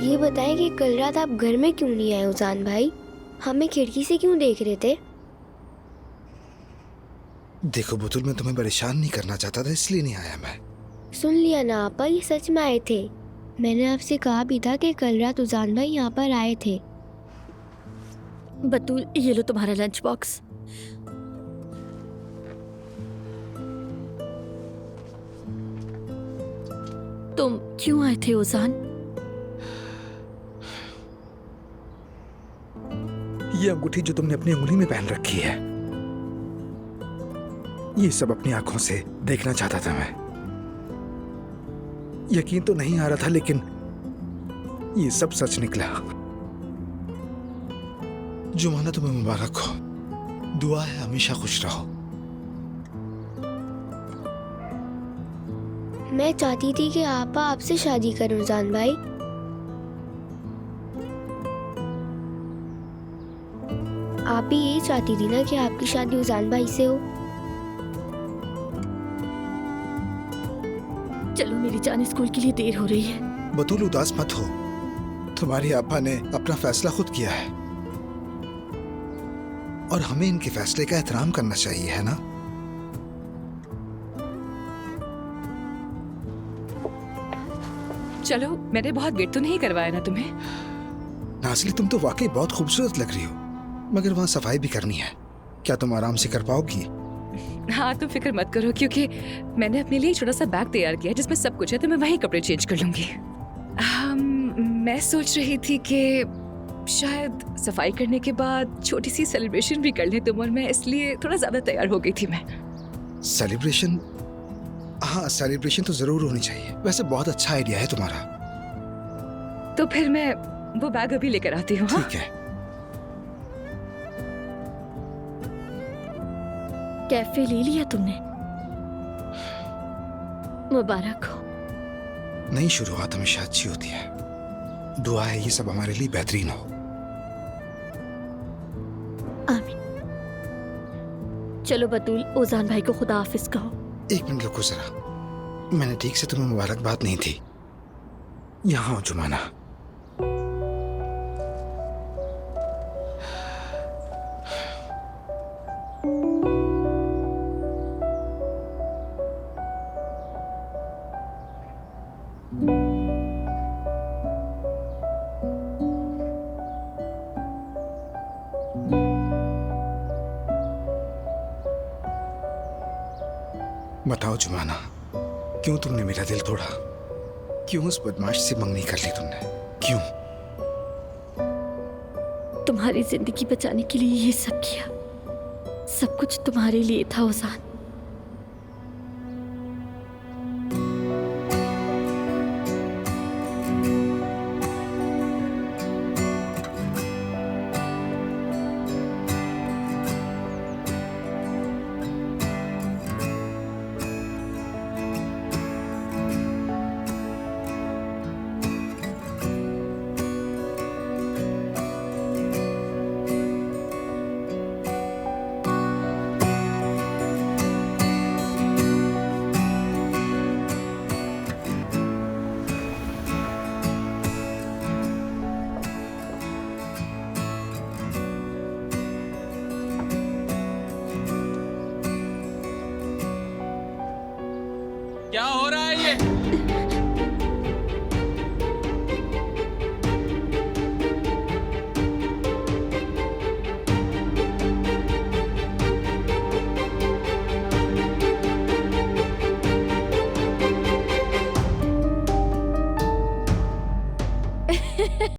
ये बताएं कि कल रात आप घर में क्यों नहीं आए उजान भाई? हमें खिड़की से क्यों देख रहे थे? देखो बुतुल, मैं तुम्हें परेशान नहीं करना चाहता था, इसलिए नहीं आया मैं। सुन लिया ना आपा, ये सच में आए थे। मैंने आपसे कहा भी था कि कल रात उजान भाई यहाँ पर आए थे। बतूल, ये लो तुम्हारा लंच बॉक्स। तुम क्यों आए थे उजान? ये अंगूठी जो तुमने अपनी उंगली में पहन रखी है, ये सब अपनी आंखों से देखना चाहता था मैं। यकीन तो नहीं आ रहा था, लेकिन ये सब सच निकला। जुमाना, तुम्हें मुबारक हो। दुआ है हमेशा खुश रहो। मैं चाहती थी कि आपा आपसे शादी करें उजान भाई। आप भी यही चाहती थी ना कि आपकी शादी उजान भाई से हो? चलो मेरी जान, स्कूल के लिए देर हो रही है। बतूल, उदास मत हो। तुम्हारी आपा ने अपना फैसला खुद किया है और हमें इनके फैसले का एहतराम करना चाहिए, है ना? चलो, मैंने बहुत वेट तो नहीं करवाया ना तुम्हें? नाज़ली, तुम तो वाकई बहुत खूबसूरत लग रही हो, मगर वहाँ सफाई भी करनी है। क्या तुम आराम से कर पाओगी? हाँ, तुम फिक्र मत करो, क्योंकि मैंने अपने लिए छोटा सा बैग तैयार किया है जिसमें सब कुछ है, तो मैं वहीं कपड़े चेंज कर लूंगी। मैं सोच रही थी कि शायद सफाई करने के बाद छोटी सी सेलिब्रेशन भी कर लें तुम और मैं, इसलिए थोड़ा ज्यादा तैयार हो गई थी मैं। सेलिब्रेशन? हाँ, सेलिब्रेशन तो जरूर होनी चाहिए। वैसे बहुत अच्छा आइडिया है तुम्हारा। तो फिर मैं वो बैग अभी लेकर आती हूँ। हाँ? ठीक है। कैफे ले लिया तुमने? मुबारक हो। नई शुरुआत हमेशा अच्छी होती है। दुआ है ये सब हमारे लिए बेहतरीन हो। आमीन। चलो बतूल, ओजान भाई को खुदा हाफिज कहो। एक मिनट रुको जरा, मैंने ठीक से तुम्हें मुबारकबाद नहीं थी। यहाँ हो जुमाना। बताओ जुमाना, क्यों तुमने मेरा दिल तोड़ा? क्यों उस बदमाश से मंगनी कर ली तुमने? क्यों? तुम्हारी जिंदगी बचाने के लिए ये सब किया। सब कुछ तुम्हारे लिए था ओजान। क्या हो रहा